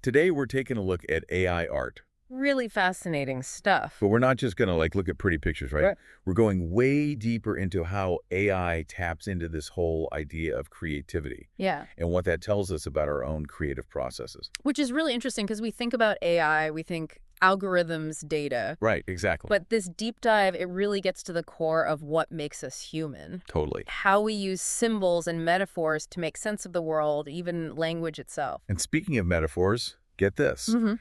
Today we're taking a look at AI art. Really fascinating stuff. But we're not just going to look at pretty pictures, right? Right. We're going way deeper into how AI taps into this whole idea of creativity Yeah. and what that tells us about our own creative processes. Which is really interesting because we think about AI, we think algorithms, data. Right, exactly. But this deep dive, it really gets to the core of what makes us human. Totally. How we use symbols and metaphors to make sense of the world, even language itself. And speaking of metaphors, get this. Mm-hmm.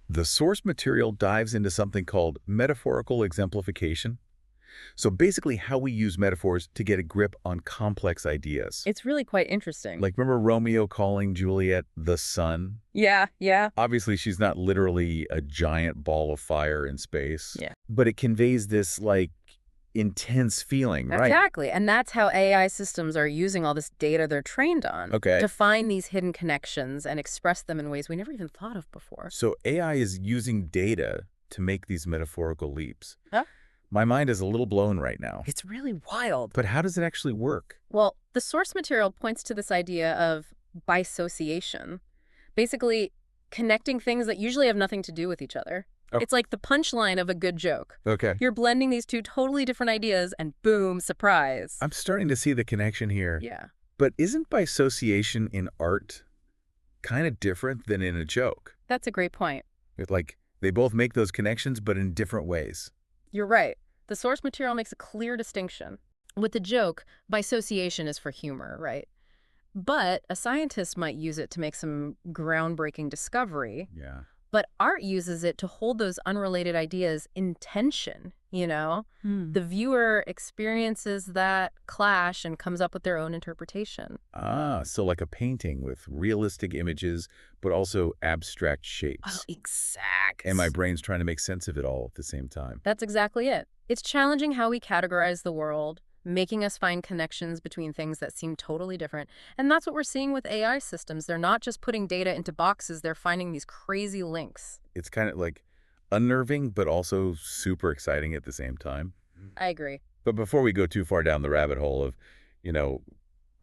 The source material dives into something called metaphorical exemplification. So basically how we use metaphors to get a grip on complex ideas. It's really quite interesting. Like, remember Romeo calling Juliet the sun? Yeah. Obviously, she's not literally a giant ball of fire in space. Yeah. But it conveys this, intense feeling, right? Exactly. And that's how AI systems are using all this data they're trained on Okay. to find these hidden connections and express them in ways we never even thought of before. So AI is using data to make these metaphorical leaps. Huh? My mind is a little blown right now. It's really wild. But how does it actually work? Well, the source material points to this idea of bisociation, basically connecting things that usually have nothing to do with each other. Oh. It's like the punchline of a good joke. Okay. You're blending these two totally different ideas and boom, surprise. I'm starting to see the connection here. Yeah. But isn't bisociation in art kind of different than in a joke? That's a great point. They both make those connections, but in different ways. You're right. The source material makes a clear distinction. With the joke, bisociation is for humor, right? But a scientist might use it to make some groundbreaking discovery. Yeah. But art uses it to hold those unrelated ideas in tension, you know? The viewer experiences that clash and comes up with their own interpretation. So like a painting with realistic images, but also abstract shapes. Oh, exact. And my brain's trying to make sense of it all at the same time. That's exactly it. It's challenging how we categorize the world, making us find connections between things that seem totally different. And that's what we're seeing with AI systems. They're not just putting data into boxes, they're finding these crazy links. It's kind of unnerving, but also super exciting at the same time. I agree. But before we go too far down the rabbit hole of,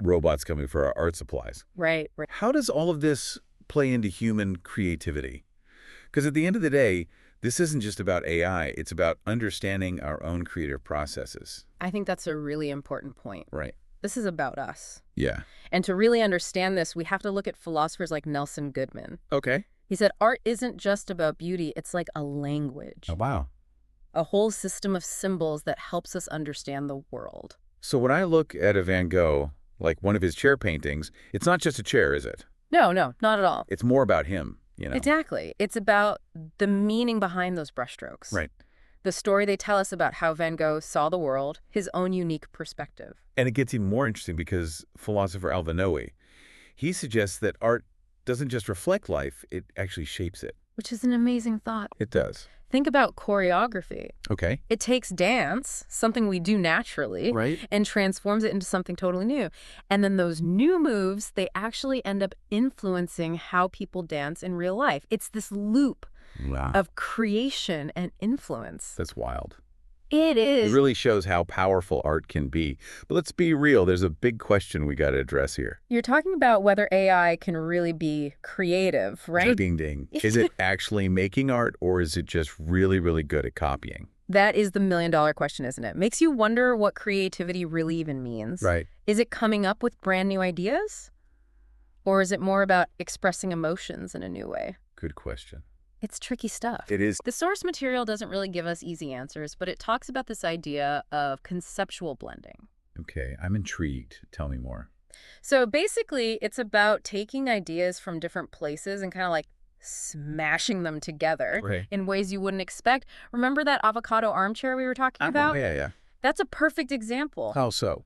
robots coming for our art supplies. Right. How does all of this play into human creativity? Because at the end of the day, this isn't just about AI, it's about understanding our own creative processes. I think that's a really important point. Right. This is about us. Yeah. And to really understand this, we have to look at philosophers like Nelson Goodman. Okay. He said, art isn't just about beauty, it's like a language. Oh, wow. A whole system of symbols that helps us understand the world. So when I look at a Van Gogh, like one of his chair paintings, it's not just a chair, is it? No, not at all. It's more about him, Exactly. It's about the meaning behind those brushstrokes. Right. The story they tell us about how Van Gogh saw the world, his own unique perspective. And it gets even more interesting because philosopher Al-Noe, he suggests that art doesn't just reflect life, it actually shapes it. Which is an amazing thought. It does. Think about choreography. Okay. It takes dance, something we do naturally, Right. and transforms it into something totally new. And then those new moves, they actually end up influencing how people dance in real life. It's this loop Wow. of creation and influence. That's wild. It is. It really shows how powerful art can be. But let's be real, there's a big question we got to address here. You're talking about whether AI can really be creative, right? Ding, ding. Is it actually making art, or is it just really, really good at copying? That is the million-dollar question, isn't it? Makes you wonder what creativity really even means. Right. Is it coming up with brand new ideas? Or is it more about expressing emotions in a new way? Good question. It's tricky stuff. It is. The source material doesn't really give us easy answers, but it talks about this idea of conceptual blending. Okay, I'm intrigued. Tell me more. So basically, it's about taking ideas from different places and kind of smashing them together in ways you wouldn't expect. Remember that avocado armchair we were talking about? Oh, yeah. That's a perfect example. How so?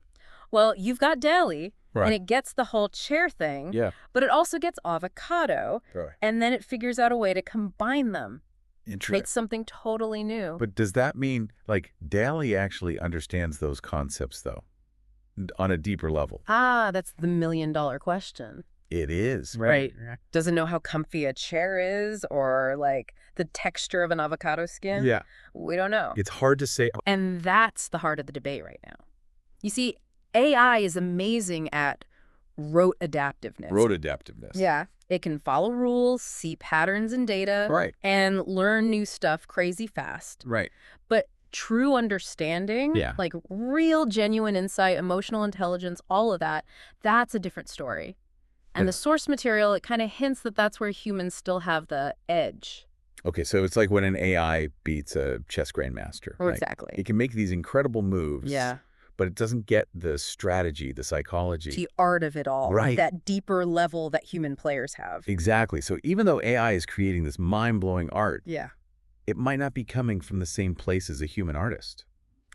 Well, you've got deli, Right. and it gets the whole chair thing, Yeah. but it also gets avocado, Right. and then it figures out a way to combine them. Interesting. Create something totally new. But does that mean, Dali actually understands those concepts, though, on a deeper level? That's the million-dollar question. It is. Right. Doesn't know how comfy a chair is or, the texture of an avocado skin. Yeah. We don't know. It's hard to say. And that's the heart of the debate right now. You see, AI is amazing at rote adaptiveness. Road adaptiveness. Yeah. It can follow rules, see patterns in data, Right. and learn new stuff crazy fast. Right. But true understanding, Yeah. like real genuine insight, emotional intelligence, all of that, that's a different story. And the Yeah. source material, it kind of hints that that's where humans still have the edge. Okay, so it's like when an AI beats a chess grandmaster. Oh, Like, exactly. it can make these incredible moves, Yeah. but it doesn't get the strategy, the psychology. The art of it all, Right. that deeper level that human players have. Exactly. So even though AI is creating this mind-blowing art, Yeah. it might not be coming from the same place as a human artist.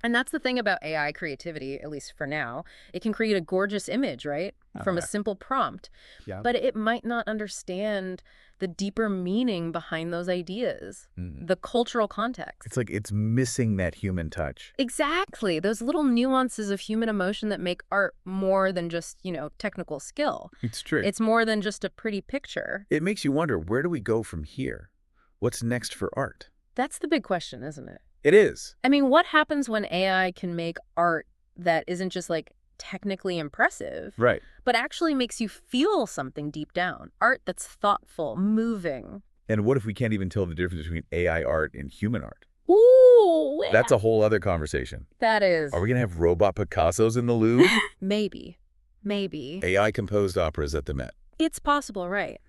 And that's the thing about AI creativity, at least for now. It can create a gorgeous image, right? Oh, From a yeah. simple prompt. Yeah. But it might not understand the deeper meaning behind those ideas, Mm. the cultural context. It's like it's missing that human touch. Exactly. Those little nuances of human emotion that make art more than just, technical skill. It's true. It's more than just a pretty picture. It makes you wonder, where do we go from here? What's next for art? That's the big question, isn't it? It is. I mean, what happens when AI can make art that isn't just like technically impressive, Right. but actually makes you feel something deep down? Art that's thoughtful, moving. And what if we can't even tell the difference between AI art and human art? Ooh, That's a whole other conversation. that is. Are we going to have robot Picassos in the Louvre? Maybe. Maybe. AI-composed operas at the Met. It's possible, right?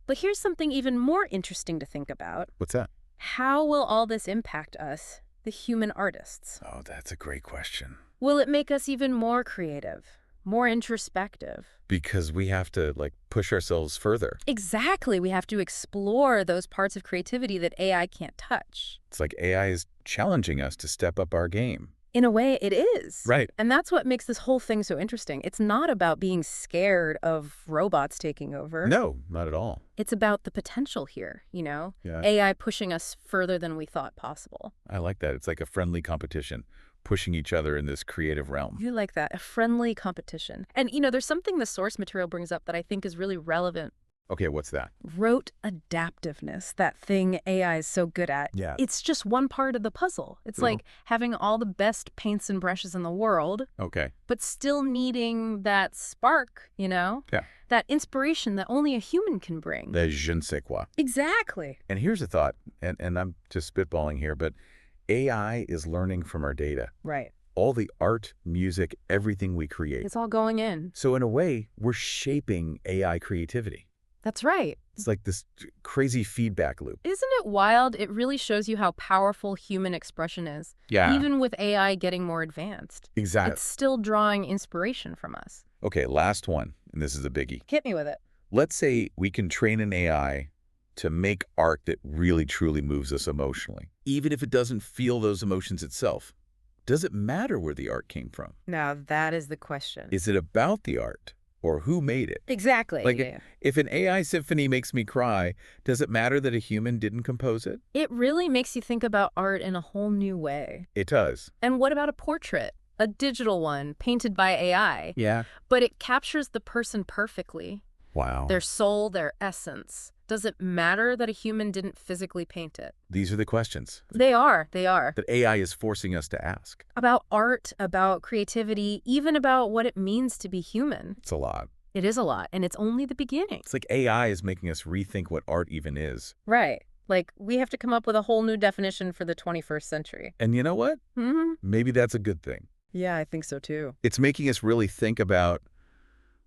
But here's something even more interesting to think about. What's that? How will all this impact us, the human artists? Oh, that's a great question. Will it make us even more creative, more introspective? Because we have to, push ourselves further. Exactly. We have to explore those parts of creativity that AI can't touch. It's like AI is challenging us to step up our game. In a way, it is. Right. And that's what makes this whole thing so interesting. It's not about being scared of robots taking over. No, not at all. It's about the potential here, Yeah. AI pushing us further than we thought possible. I like that. It's like a friendly competition, pushing each other in this creative realm. You like that, a friendly competition. And, there's something the source material brings up that I think is really relevant. Okay, what's that? Rote adaptiveness, that thing AI is so good at. Yeah. It's just one part of the puzzle. It's like having all the best paints and brushes in the world, Okay. but still needing that spark, Yeah. that inspiration that only a human can bring. The je ne sais quoi. Exactly. And here's a thought, and I'm just spitballing here, but AI is learning from our data. Right. All the art, music, everything we create. It's all going in. So in a way, we're shaping AI creativity. That's right. It's like this crazy feedback loop. Isn't it wild? It really shows you how powerful human expression is. Yeah. Even with AI getting more advanced. Exactly. It's still drawing inspiration from us. Okay, last one, and this is a biggie. Hit me with it. Let's say we can train an AI to make art that really truly moves us emotionally, even if it doesn't feel those emotions itself. Does it matter where the art came from? Now, that is the question. Is it about the art or who made it? Exactly. Like, if an AI symphony makes me cry, does it matter that a human didn't compose it? It really makes you think about art in a whole new way. It does. And what about a portrait? A digital one, painted by AI. Yeah. But it captures the person perfectly. Wow. Their soul, their essence. Does it matter that a human didn't physically paint it? These are the questions They are. that AI is forcing us to ask. About art, about creativity, even about what it means to be human. It's a lot. It is a lot, and it's only the beginning. It's like AI is making us rethink what art even is. Right. Like, we have to come up with a whole new definition for the 21st century. And you know what? Mm-hmm. Maybe that's a good thing. Yeah, I think so too. It's making us really think about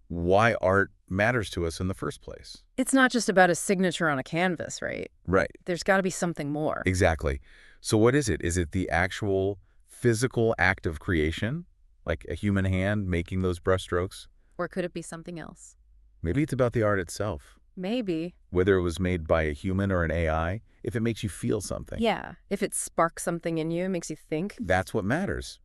why art matters to us in the first place. It's not just about a signature on a canvas, right? Right. There's got to be something more. Exactly. So what is it? Is it the actual physical act of creation, like a human hand making those brushstrokes? Or could it be something else? Maybe it's about the art itself. Maybe. Whether it was made by a human or an AI, if it makes you feel something. Yeah. If it sparks something in you, makes you think. That's what matters.